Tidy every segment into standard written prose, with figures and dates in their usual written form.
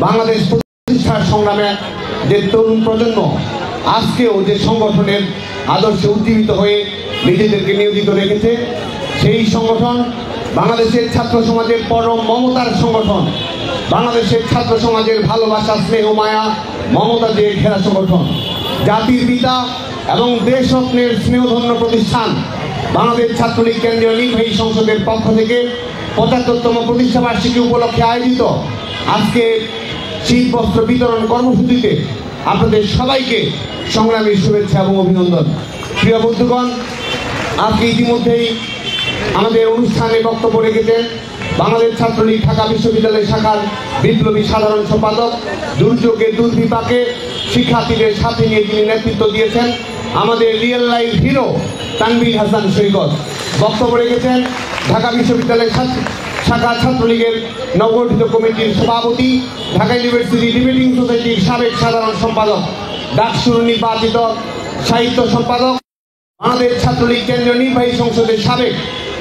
বাংলাদেশ প্রতিষ্ঠার সংগ্রামে যে তরুণ প্রজন্ম আজকেও যে সংগঠনের আদর্শে উজ্জীবিত হয়ে নিজেদেরকে নিয়োজিত রেখেছে, সেই সংগঠন বাংলাদেশের ছাত্র সমাজের পরম মমতার সংগঠন, বাংলাদেশের ছাত্র সমাজের ভালোবাসা, স্নেহ, মায়া, মমতা দিয়ে ঘেরা সংগঠন, জাতির পিতা এবং দেশরত্নের স্নেহধন্য প্রতিষ্ঠান বাংলাদেশ ছাত্রলীগ কেন্দ্রীয় নির্বাহী সংসদের পক্ষ থেকে ৭৫তম প্রতিষ্ঠাবার্ষিকী উপলক্ষে আয়োজিত আজকে শীত বস্ত্র বিতরণ কর্মসূচিতে আপনাদের সবাইকে সংগ্রামী শুভেচ্ছা এবং অভিনন্দন। প্রিয় বন্ধুগণ, আজকে ইতিমধ্যেই আমাদের অনুষ্ঠানে বক্তব্য রেখেছেন বাংলাদেশ ছাত্রলীগ ঢাকা বিশ্ববিদ্যালয় শাখার বিপ্লবী সাধারণ সম্পাদক, দুর্যোগে দুর্বিপাকে শিক্ষার্থীদের সাথে নিয়ে যিনি নেতৃত্ব দিয়েছেন আমাদের real life hero Tanvir Hasan Saikat. বক্তব্য রেখেছেন ঢাকা বিশ্ববিদ্যালয় শাখা ছাত্রলীগের নবগঠিত কমিটির সভাপতি, ঢাকা ইউনিভার্সিটি ডিবেটিং সোসাইটির সাবেক সাধারণ সম্পাদক, ডাকসুর নির্বাচিত সাহিত্য সম্পাদক, বাংলাদেশ ছাত্রলীগ কেন্দ্রীয় নির্বাহী সংসদের সাবেক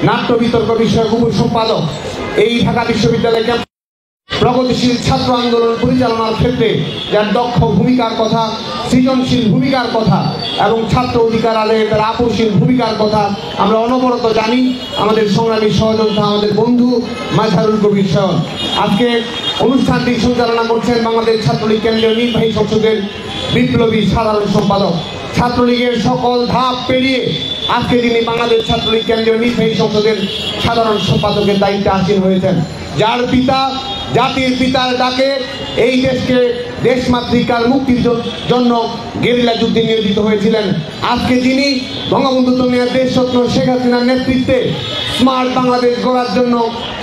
নাট্য বিতর্ক বিষয়ক উপসম্পাদক, এই ঢাকা বিশ্ববিদ্যালয় প্রগতিশীল ছাত্র আন্দোলন পরিচালনার ক্ষেত্রে যার দক্ষ ভূমিকার কথা, সৃজনশীল ভূমিকার কথা এবং ছাত্র অধিকার আদায়ে তার আপসীন ভূমিকার কথা আমরা অনবরত জানি। আমাদের সংগ্রামী সহযোদ্ধা, আমাদের বন্ধু মাঝারুল কবির সাহেব আজকে অনুষ্ঠানটি সঞ্চালনা করছেন বাংলাদেশ ছাত্রলীগ কেন্দ্রীয় নির্বাহী সংসদের বিপ্লবী সাধারণ সম্পাদক। ছাত্রলীগের সকল ধাপ পেরিয়ে আজকে তিনি বাংলাদেশ ছাত্রলীগ কেন্দ্রীয় নির্বাহী সংসদের সাধারণ সম্পাদকের দায়িত্বে আসীন হয়েছেন, যার পিতা জাতির পিতার ডাকে এই দেশকে দেশমাতৃকার মুক্তির জন্য গেরিলা যুদ্ধে নিয়োজিত হয়েছিলেন। আজকে যিনি বঙ্গবন্ধু দেশরত্ন শেখ হাসিনার নেতৃত্বে স্মার্ট বাংলাদেশ গড়ার জন্য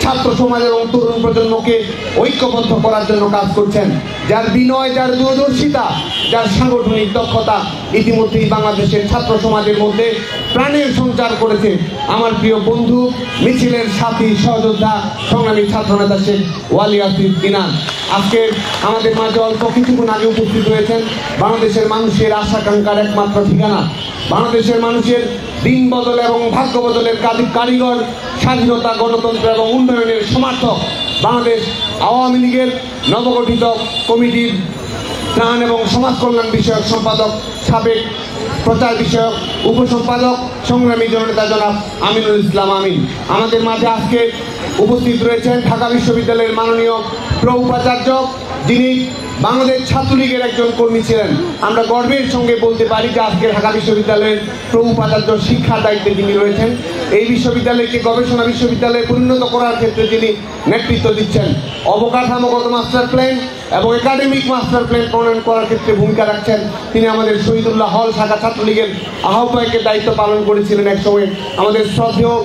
ছাত্র সমাজ এবং তরুণ প্রজন্মকে ঐক্যবদ্ধ করার জন্য কাজ করছেন, যার বিনয়, যার দূরদর্শিতা, যার সাংগঠনিক দক্ষতা ইতিমধ্যেই বাংলাদেশের ছাত্র সমাজের মধ্যে প্রাণের সঞ্চার করেছে আমার প্রিয় বন্ধু, মিছিলের সাথী, সহযোদ্ধা, সংগ্রামী ছাত্রনেতা শেখ ওয়ালি আসিফ ইনান। আজকে আমাদের মাঝে অল্প কিছুক্ষণ আগে উপস্থিত হয়েছেন বাংলাদেশের মানুষের আশাকাঙ্ক্ষার একমাত্র ঠিকানা, বাংলাদেশের মানুষের দিন বদল এবং ভাগ্য বদলের কারিগর, স্বাধীনতা, গণতন্ত্র এবং উন্নয়নের সমর্থক, বাংলাদেশ আওয়ামী লীগের নবগঠিত কমিটির ত্রাণ এবং সমাজ কল্যাণ বিষয়ক সম্পাদক, সাবেক প্রচার বিষয়ক উপসম্পাদক, সংগ্রামী জননেতা জনাব আমিনুল ইসলাম আমিন। আমাদের মাঝে আজকে উপস্থিত রয়েছেন ঢাকা বিশ্ববিদ্যালয়ের মাননীয় প্রো উপাচার্য, যিনি বাংলাদেশ ছাত্রলীগের একজন কর্মী ছিলেন। আমরা গর্বের সঙ্গে বলতে পারি যে আজকে ঢাকা বিশ্ববিদ্যালয়ের প্রো উপাচার্য শিক্ষার দায়িত্বে যিনি রয়েছেন, এই বিশ্ববিদ্যালয়কে গবেষণা বিশ্ববিদ্যালয়ে পরিণত করার ক্ষেত্রে যিনি নেতৃত্ব দিচ্ছেন, অবকাঠামোগত মাস্টার প্ল্যান এবং একাডেমিক মাস্টার প্ল্যান প্রণয়ন করার ক্ষেত্রে ভূমিকা রাখছেন। তিনি আমাদের শহীদুল্লাহ হল শাখা ছাত্রলীগের আহ্বায়কের দায়িত্ব পালন করেছিলেন একসময়। আমাদের শ্রদ্ধেয়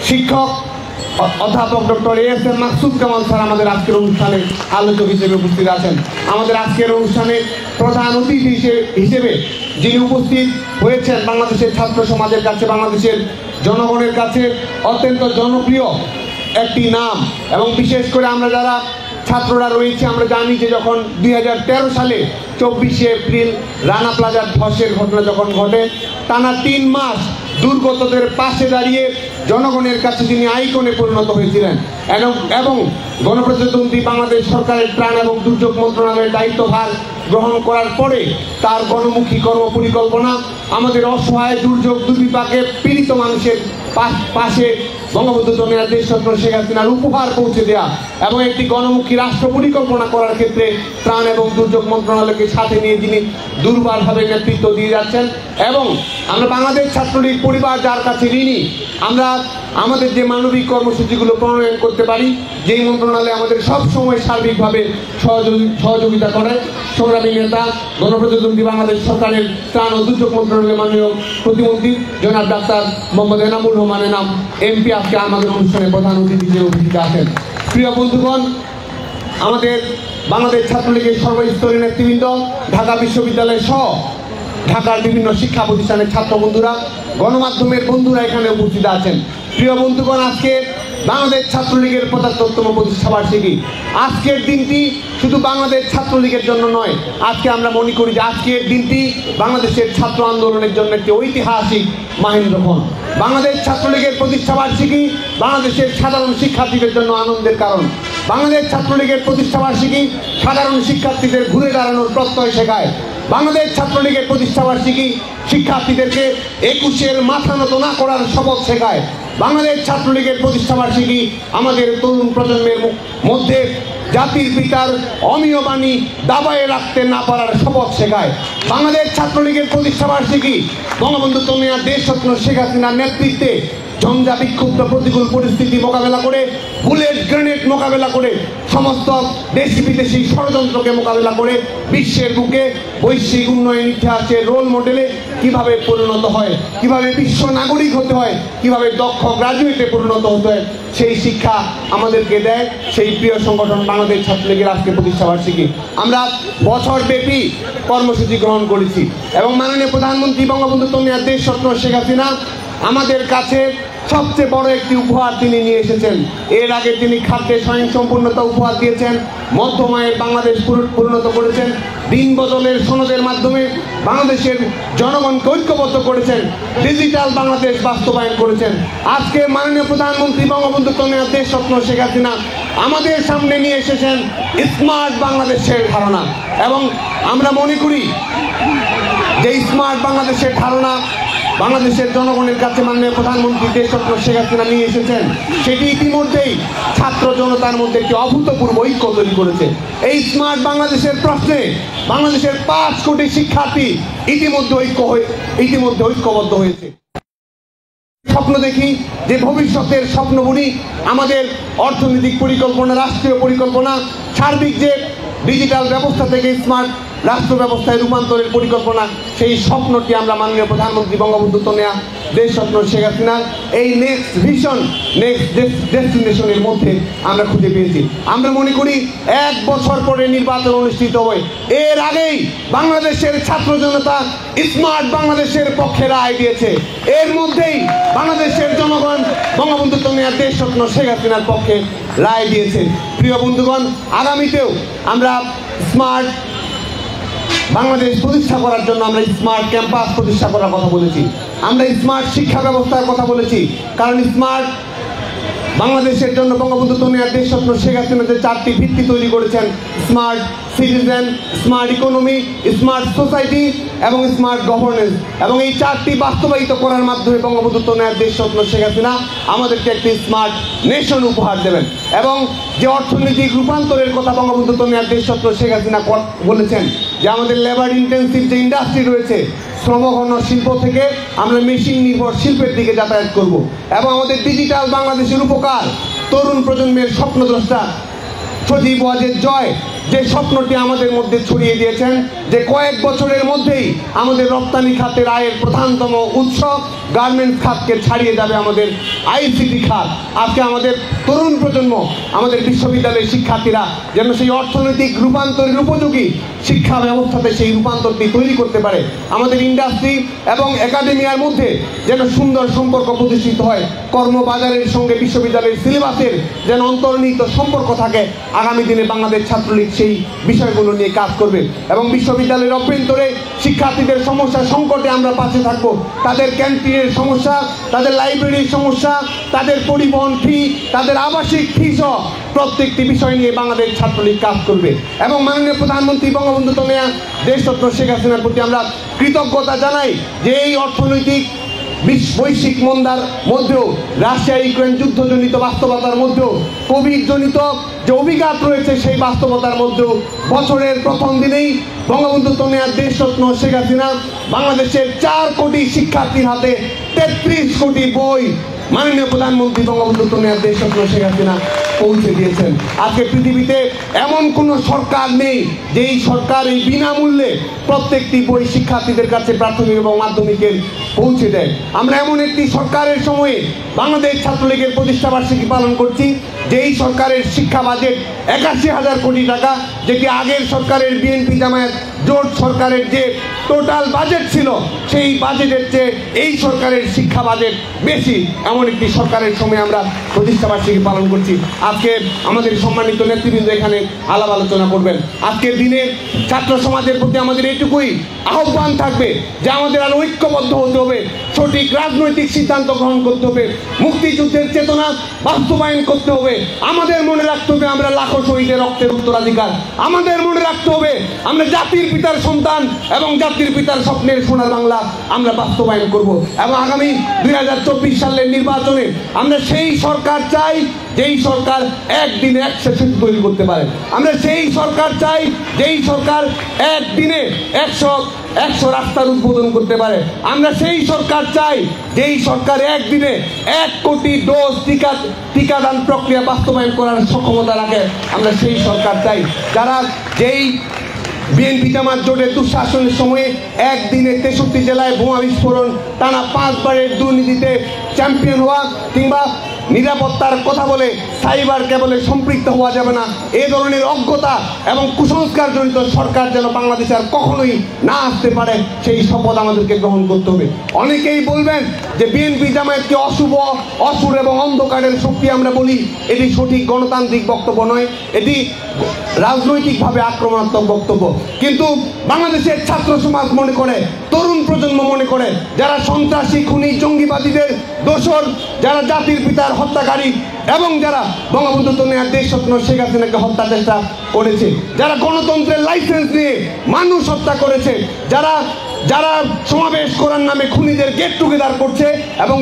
শিক্ষক অধ্যাপক doctor ASM Maksud Kamal sir আমাদের আজকের অনুষ্ঠানে আলোচক হিসেবে উপস্থিত আছেন। আমাদের আজকের অনুষ্ঠানে প্রধান অতিথি হিসেবে যিনি উপস্থিত হয়েছেন বাংলাদেশের ছাত্র সমাজের কাছে, বাংলাদেশের জনগণের কাছে অত্যন্ত জনপ্রিয় একটি নাম, এবং বিশেষ করে আমরা যারা ছাত্ররা রয়েছে আমরা জানি যে যখন 2013 সালে 24শে এপ্রিল রানা প্লাজার ধসের ঘটনা যখন ঘটে, টানা 3 মাস দুর্গতদের পাশে দাঁড়িয়ে জনগণের কাছে তিনি আইকনে পরিণত হয়েছিলেন এবং গণপ্রজাতন্ত্রী বাংলাদেশ সরকারের ত্রাণ এবং দুর্যোগ মন্ত্রণালয়ের দায়িত্বভার গ্রহণ করার পরে তার গণমুখী কর্মপরিকল্পনা আমাদের অসহায় দুর্যোগ দুর্বিপাকে পীড়িত মানুষের পাশে বঙ্গবন্ধু দেশরত্ন শেখ হাসিনার উপহার পৌঁছে দেওয়া এবং একটি গণমুখী রাষ্ট্র পরিকল্পনা করার ক্ষেত্রে ত্রাণ এবং দুর্যোগ মন্ত্রণালয়কে সাথে নিয়ে যিনি দুর্বলভাবে নেতৃত্ব দিয়ে যাচ্ছেন। এবং আমরা বাংলাদেশ ছাত্রলীগ পরিবার যার কাছে ঋণী, আমরা আমাদের যে মানবিক কর্মসূচিগুলো প্রণয়ন করতে পারি, যেই মন্ত্রণালয় আমাদের সবসময় সার্বিকভাবে সহযোগিতা করে, সংগ্রামী নেতা গণপ্রজাতন্ত্রী বাংলাদেশ সরকারের ত্রাণ ও দুর্যোগ মন্ত্রণালয়ের মাননীয় প্রতিমন্ত্রী জনাব ডাক্তার মোহাম্মদ এনামুল রহমান এনাম এমপি আজকে আমাদের অনুষ্ঠানে প্রধান অতিথি হিসেবে উপস্থিত আছেন। প্রিয় বন্ধুগণ, আমাদের বাংলাদেশ ছাত্রলীগের সর্বস্তরের নেতৃবৃন্দ, ঢাকা বিশ্ববিদ্যালয় সহ ঢাকার বিভিন্ন শিক্ষা প্রতিষ্ঠানের ছাত্র বন্ধুরা, গণমাধ্যমের বন্ধুরা এখানে উপস্থিত আছেন। প্রিয় বন্ধুগণ, আজকে বাংলাদেশ ছাত্রলীগের ৭৫তম প্রতিষ্ঠাবার্ষিকী। আজকের দিনটি শুধু বাংলাদেশ ছাত্রলীগের জন্য নয়, আজকে আমরা মনে করি যে আজকের দিনটি বাংলাদেশের ছাত্র আন্দোলনের জন্য একটি ঐতিহাসিক মাহেন্দ্রক্ষণ। বাংলাদেশ ছাত্রলীগের প্রতিষ্ঠাবার্ষিকী বাংলাদেশের সাধারণ শিক্ষার্থীদের জন্য আনন্দের কারণ। বাংলাদেশ ছাত্রলীগের প্রতিষ্ঠাবার্ষিকী সাধারণ শিক্ষার্থীদের ঘুরে দাঁড়ানোর প্রত্যয় শেখায়। বাংলাদেশ ছাত্রলীগের প্রতিষ্ঠাবার্ষিকী শিক্ষার্থীদেরকে 21-এর মাথা নত না করার শপথ শেখায়। বাংলাদেশ ছাত্রলীগের প্রতিষ্ঠাবার্ষিকী আমাদের তরুণ প্রজন্মের মধ্যে জাতির পিতার অমীয় বাণী দাবায় রাখতে না পারার শপথ শেখায়। বাংলাদেশ ছাত্রলীগের প্রতিষ্ঠাবার্ষিকী বঙ্গবন্ধু কন্যা দেশরত্ন শেখ হাসিনার নেতৃত্বে ঝঞ্ঝা বিক্ষুব্ধ প্রতিকূল পরিস্থিতি মোকাবেলা করে, বুলেট গ্রেনেড মোকাবেলা করে, সমস্ত দেশি বিদেশি ষড়যন্ত্রকে মোকাবেলা করে বিশ্বের বুকে বৈশ্বিক উন্নয়ন ইতিহাসের রোল মডেলে কিভাবে পরিণত হয়, কিভাবে বিশ্ব নাগরিক হতে হয়, কিভাবে দক্ষ গ্রাজুয়েটে পরিণত হতে হয়, সেই শিক্ষা আমাদেরকে দেয় সেই প্রিয় সংগঠন বাংলাদেশ ছাত্রলীগের আজকে প্রতিষ্ঠাবার্ষিকী। আমরা বছরব্যাপী কর্মসূচি গ্রহণ করেছি এবং মাননীয় প্রধানমন্ত্রী বঙ্গবন্ধু কন্যা দেশরত্ন শেখ হাসিনা আমাদের কাছে সবচেয়ে বড় একটি উপহার তিনি নিয়ে এসেছেন। এর আগে তিনি খাদ্যে স্বয়ংসম্পূর্ণতা উপহার দিয়েছেন, মধ্যম আয়ের বাংলাদেশ পরিণত করেছেন, দিন বদলের সনদের মাধ্যমে বাংলাদেশের জনগণকে ঐক্যবদ্ধ করেছেন, ডিজিটাল বাংলাদেশ বাস্তবায়ন করেছেন। আজকে মাননীয় প্রধানমন্ত্রী বঙ্গবন্ধু কন্যা দেশরত্ন শেখ হাসিনা আমাদের সামনে নিয়ে এসেছেন স্মার্ট বাংলাদেশের ধারণা। এবং আমরা মনে করি যে স্মার্ট বাংলাদেশের ধারণা বাংলাদেশের জনগণের কাছে মাননীয় প্রধানমন্ত্রী দেশরত্ন শেখ হাসিনা নিয়ে এসেছেন, সেটি ইতিমধ্যেই ছাত্র জনতার মধ্যে একটি অভূতপূর্ব ঐক্য তৈরি করেছে। এই স্মার্ট বাংলাদেশের প্রশ্নে বাংলাদেশের 5 কোটি শিক্ষার্থী ইতিমধ্যে ঐক্যবদ্ধ হয়েছে। স্বপ্ন দেখি যে ভবিষ্যতের স্বপ্ন বুনি আমাদের অর্থনৈতিক পরিকল্পনা, রাষ্ট্রীয় পরিকল্পনা, সার্বিক যে ডিজিটাল ব্যবস্থা থেকে স্মার্ট রাষ্ট্র ব্যবস্থায় রূপান্তরের পরিকল্পনা, সেই স্বপ্নটি আমরা মাননীয় প্রধানমন্ত্রী বঙ্গবন্ধু কন্যা দেশরত্ন শেখ হাসিনার এই নেক্সট ভিশন, নেক্সট ডেস্টিনেশনের মধ্যে আমরা খুঁজে পেয়েছি। আমরা মনে করি 1 বছর পরে নির্বাচন অনুষ্ঠিত হয়, এর আগেই বাংলাদেশের ছাত্র জনতা স্মার্ট বাংলাদেশের পক্ষে রায় দিয়েছে। এর মধ্যেই বাংলাদেশের জনগণ বঙ্গবন্ধু কন্যা দেশরত্ন শেখ হাসিনার পক্ষে রায় দিয়েছে। প্রিয় বন্ধুগণ, আগামীতেও আমরা স্মার্ট বাংলাদেশ প্রতিষ্ঠা করার জন্য আমরা স্মার্ট ক্যাম্পাস প্রতিষ্ঠা করার কথা বলেছি, আমরা স্মার্ট শিক্ষা ব্যবস্থার কথা বলেছি। কারণ স্মার্ট বাংলাদেশের জন্য বঙ্গবন্ধু কন্যা দেশরত্ন শেখ হাসিনা যে 4টি ভিত্তি তৈরি করেছেন, smart citizen, smart economy, smart society এবং স্মার্ট গভর্নেন্স, এবং এই 4টি বাস্তবায়িত করার মাধ্যমে বঙ্গবন্ধু কন্যা দেশরত্ন শেখ হাসিনা আমাদেরকে একটি স্মার্ট নেশন উপহার দেবেন। এবং যে অর্থনৈতিক রূপান্তরের কথা বঙ্গবন্ধু কন্যা দেশরত্ন শেখ হাসিনা বলেছেন, যে আমাদের লেবার ইন্টেন্সিভ যে ইন্ডাস্ট্রি রয়েছে, শ্রমঘন শিল্প থেকে আমরা মেশিন নির্ভর শিল্পের দিকে যাতায়াত করব, এবং আমাদের ডিজিটাল বাংলাদেশের উপকার তরুণ প্রজন্মের স্বপ্নদ্রষ্টা সজীব ওয়াজেদ জয় যে স্বপ্নটি আমাদের মধ্যে ছড়িয়ে দিয়েছেন, যে কয়েক বছরের মধ্যেই আমাদের রপ্তানি খাতের আয়ের প্রধানতম উৎস গার্মেন্টস খাতকে ছাড়িয়ে যাবে আমাদের আইসিটি খাত। আজকে আমাদের তরুণ প্রজন্ম, আমাদের বিশ্ববিদ্যালয়ের শিক্ষার্থীরা যেন সেই অর্থনৈতিক রূপান্তরের উপযোগী শিক্ষা ব্যবস্থাতে সেই রূপান্তরটি তৈরি করতে পারে, আমাদের ইন্ডাস্ট্রি এবং একাডেমিয়ার মধ্যে যেন সুন্দর সম্পর্ক প্রতিষ্ঠিত হয়, কর্মবাজারের সঙ্গে বিশ্ববিদ্যালয়ের সিলেবাসের যেন অন্তর্নিহিত সম্পর্ক থাকে। আগামী দিনে বাংলাদেশ ছাত্রলীগ সেই বিষয়গুলো নিয়ে কাজ করবে এবং বিশ্ববিদ্যালয়ের অভ্যন্তরে শিক্ষার্থীদের সমস্যা সংকটে আমরা পাশে থাকবো। তাদের ক্যান্টিনের সমস্যা, তাদের লাইব্রেরির সমস্যা, তাদের পরিবহন ফি, তাদের আবাসিক ফি সহ প্রত্যেকটি বিষয় নিয়ে বাংলাদেশ ছাত্রলীগ কাজ করবে। এবং মাননীয় প্রধানমন্ত্রী বঙ্গবন্ধু কন্যা দেশরত্ন শেখ হাসিনার প্রতি আমরা কৃতজ্ঞতা জানাই যে এই অর্থনৈতিক বৈশ্বিক মন্দার মধ্যেও, রাশিয়া ইউক্রেন যুদ্ধজনিত বাস্তবতার মধ্যেও, কোভিড জনিত যে অভিঘাত রয়েছে সেই বাস্তবতার মধ্যেও বছরের প্রথম দিনেই বঙ্গবন্ধু কন্যা দেশরত্ন শেখ হাসিনা বাংলাদেশের 4 কোটি শিক্ষার্থীর হাতে 33 কোটি বই মাননীয় প্রধানমন্ত্রী বঙ্গবন্ধু কন্যা দেশরত্ন শেখ হাসিনা পৌঁছে দিয়েছেন। আজকে পৃথিবীতে এমন কোনো সরকার নেই যেই সরকার এই বিনামূল্যে প্রত্যেকটি বই শিক্ষার্থীদের কাছে প্রাথমিক এবং মাধ্যমিকের পৌঁছে দেয়। আমরা এমন একটি সরকারের সময়ে বাংলাদেশ ছাত্রলীগের প্রতিষ্ঠাবার্ষিকী পালন করছি, যেই সরকারের শিক্ষা বাজেট 81,000 কোটি টাকা, যেটি আগের সরকারের বিএনপি জামায়াত জোট সরকারের যে টোটাল বাজেট ছিল সেই বাজেটের চেয়ে এই সরকারের শিক্ষা বাজেট বেশি। এমন একটি সরকারের সময় আমরা প্রতিষ্ঠাবার্ষিকী পালন করছি। আজকে আমাদের সম্মানিত নেতৃবৃন্দ এখানে আলাপ আলোচনা করবেন। আজকের দিনে ছাত্র সমাজের প্রতি আমাদের এইটুকুই আহ্বান থাকবে যে আমাদের আরো ঐক্যবদ্ধ হতে হবে, সঠিক রাজনৈতিক সিদ্ধান্ত গ্রহণ করতে হবে, মুক্তিযুদ্ধের চেতনা বাস্তবায়ন করতে হবে। আমাদের মনে রাখতে হবে আমরা লাখো শহীদের রক্তের উত্তরাধিকার। আমাদের মনে রাখতে হবে আমরা জাতির পিতার সন্তান এবং জাতির পিতার স্বপ্নের সোনার বাংলা আমরা বাস্তবায়ন করব। এবং আগামী 2024 সালের নির্বাচনে আমরা সেই সরকার চাই যেই সরকার একদিনে 100 সেতু তৈরি করতে পারে। আমরা সেই সরকার চাই যেই সরকার একদিনে 100 রাস্তার উদ্বোধন করতে পারে। আমরা সেই সরকার চাই যেই সরকার একদিনে 1 কোটি ডোজ টিকাদান প্রক্রিয়া বাস্তবায়ন করার সক্ষমতা রাখে। আমরা সেই সরকার চাই যারা যেই বিএনপি জামাত জোটের দুঃশাসনের সময়ে একদিনে 63 জেলায় বোমা বিস্ফোরণ, টানা 5 বারের দুর্নীতিতে চ্যাম্পিয়ন হওয়া, কিংবা নিরাপত্তার কথা বলে সাইবার কেবলে সম্পৃক্ত হওয়া যাবে না, এই ধরনের অজ্ঞতা এবং কুসংস্কার জনিত সরকার যেন বাংলাদেশে আর কখনোই না আসতে পারে, সেই শপথ আমাদেরকে গ্রহণ করতে হবে। অনেকেই বলবেন যে বিএনপি জামায়াতকে অশুভ, অসুর এবং অন্ধকারের শক্তি আমরা বলি, এটি সঠিক গণতান্ত্রিক বক্তব্য নয়, এটি রাজনৈতিকভাবে আক্রমণাত্মক বক্তব্য। কিন্তু বাংলাদেশের ছাত্র সমাজ মনে করে, তরুণ প্রজন্ম মনে করে, যারা সন্ত্রাসী, খুনি, জঙ্গিবাদীদের দোসর, যারা জাতির পিতার হত্যাকারী এবং যারা বঙ্গবন্ধু কন্যা দেশরত্ন শেখ হাসিনাকে হত্যা চেষ্টা করেছে, যারা গণতন্ত্রের লাইসেন্স নিয়ে মানুষ হত্যা করেছে, যারা সমাবেশ করার নামে খুনিদের গেট টুগেদার করছে এবং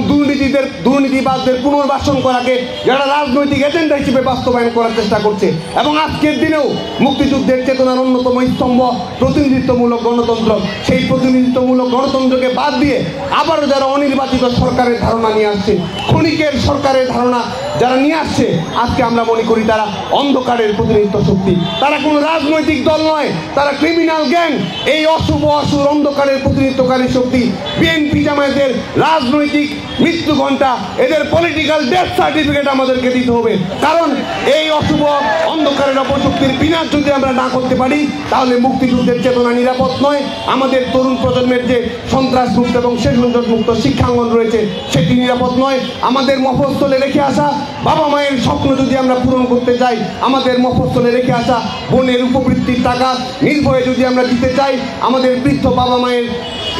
দুর্নীতিবাদদের পুনর্বাসন করাকে যারা রাজনৈতিক এজেন্ডা হিসেবে বাস্তবায়ন করার চেষ্টা করছে, এবং আজকের দিনেও মুক্তিযুদ্ধের চেতনার অন্যতম স্তম্ভ প্রতিনিধিত্বমূলক গণতন্ত্র, সেই প্রতিনিধিত্বমূলক গণতন্ত্রকে বাদ দিয়ে আবারও যারা অনির্বাচিত সরকারের ধারণা নিয়ে আসছে, ক্ষণিকের সরকারের ধারণা যারা নিয়ে আসছে, আজকে আমরা মনে করি তারা অন্ধকারের প্রতিনিধিত্ব শক্তি। তারা কোনো রাজনৈতিক দল নয়, তারা ক্রিমিনাল গ্যাং। এই অশুভ, অসুর, অন্ধকারের প্রতিনিধিত্বকারী শক্তি বিএনপি জামায়াতের রাজনৈতিক মৃত্যু ঘণ্টা, এদের পলিটিক্যাল ডেথ সার্টিফিকেট আমাদেরকে দিতে হবে। কারণ এই অশুভ অন্ধকারের অপশক্তির বিনাশ যদি আমরা না করতে পারি, তাহলে মুক্তিযুদ্ধের চেতনা নিরাপদ নয়। আমাদের তরুণ প্রজন্মের যে সন্ত্রাস মুক্ত এবং শেষঞ্জট মুক্ত শিক্ষাঙ্গন রয়েছে, সেটি নিরাপদ নয়। আমাদের মফস্বলে রেখে আসা বাবা মায়ের স্বপ্ন যদি আমরা পূরণ করতে চাই, আমাদের মফস্বলে রেখে আসা বোনের উপবৃত্তির টাকা নির্ভয়ে যদি আমরা দিতে চাই, আমাদের বৃদ্ধ বাবা মায়ের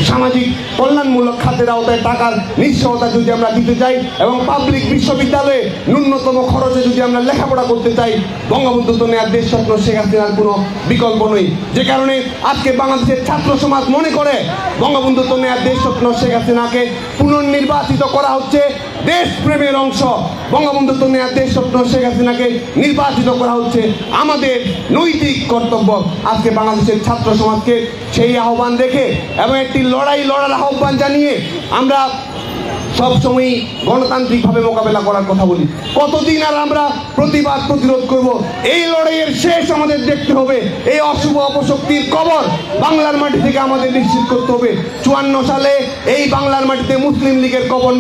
সামাজিক কল্যাণমূলক খাতের আওতায় টাকার নিঃস্বতা যদি আমরা দিতে চাই, এবং পাবলিক বিশ্ববিদ্যালয়ে ন্যূনতম খরচে যদি আমরা লেখাপড়া করতে চাই, বঙ্গবন্ধু কন্যা দেশরত্ন শেখ হাসিনার কোনো বিকল্প নেই। যে কারণে আজকে বাংলাদেশের ছাত্র সমাজ মনে করে বঙ্গবন্ধু কন্যা দেশরত্ন শেখ হাসিনাকে পুনর্নির্বাচিত করা হচ্ছে দেশপ্রেমের অংশ। বঙ্গবন্ধু কন্যা দেশরত্ন শেখ হাসিনাকে নির্বাচিত করা হচ্ছে আমাদের নৈতিক কর্তব্য। আজকে বাংলাদেশের ছাত্র সমাজকে সেই আহ্বান রেখে এবং একটি লড়ার আহ্বান জানিয়ে আমরা সবসময় গণতান্ত্রিকভাবে মোকাবেলা করার কথা বলি। কতদিন আর আমরা প্রতিবাদ প্রতিরোধ করব? এই লড়াইয়ের শেষ আমাদের দেখতে হবে। এই অশুভ অপশক্তির কবর বাংলার মাটি থেকে আমাদের নিশ্চিত করতে হবে। 54 সালে এই বাংলার মাটিতে মুসলিম লীগের কবর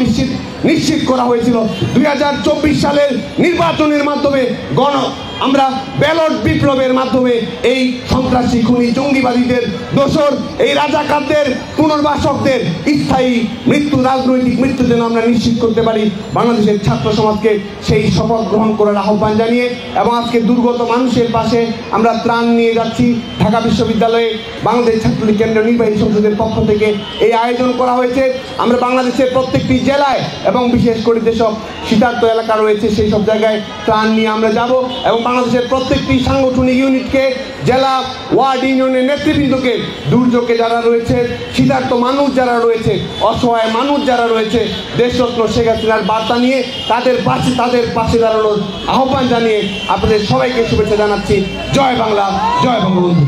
নিশ্চিত করা হয়েছিল। 2024 সালের নির্বাচনের মাধ্যমে আমরা ব্যালট বিপ্লবের মাধ্যমে এই সন্ত্রাসী, খুনি, জঙ্গিবাদীদের দোসর, এই রাজাকারদের, পুনর্বাসকদের স্থায়ী মৃত্যু, রাজনৈতিক মৃত্যু যেন আমরা নিশ্চিত করতে পারি। বাংলাদেশের ছাত্র সমাজকে সেই শপথ গ্রহণ করার আহ্বান জানিয়ে এবং আজকে দুর্গত মানুষের পাশে আমরা ত্রাণ নিয়ে যাচ্ছি। ঢাকা বিশ্ববিদ্যালয়ে বাংলাদেশ ছাত্রলীগ কেন্দ্রীয় নির্বাহী সংসদের পক্ষ থেকে এই আয়োজন করা হয়েছে। আমরা বাংলাদেশের প্রত্যেকটি জেলায় এবং বিশেষ করে যেসব শীতার্ত এলাকা রয়েছে সেই সব জায়গায় ত্রাণ নিয়ে আমরা যাব এবং বাংলাদেশের প্রত্যেকটি সাংগঠনিক ইউনিটকে, জেলা, ওয়ার্ড, ইউনিয়নের নেতৃবৃন্দকে, দুর্যোগে যারা রয়েছে, শীতার্ত মানুষ যারা রয়েছে, অসহায় মানুষ যারা রয়েছে, দেশরত্ন শেখ হাসিনার বার্তা নিয়ে তাদের পাশে দাঁড়ানোর আহ্বান জানিয়ে আপনাদের সবাইকে শুভেচ্ছা জানাচ্ছি। জয় বাংলা, জয় বঙ্গবন্ধু।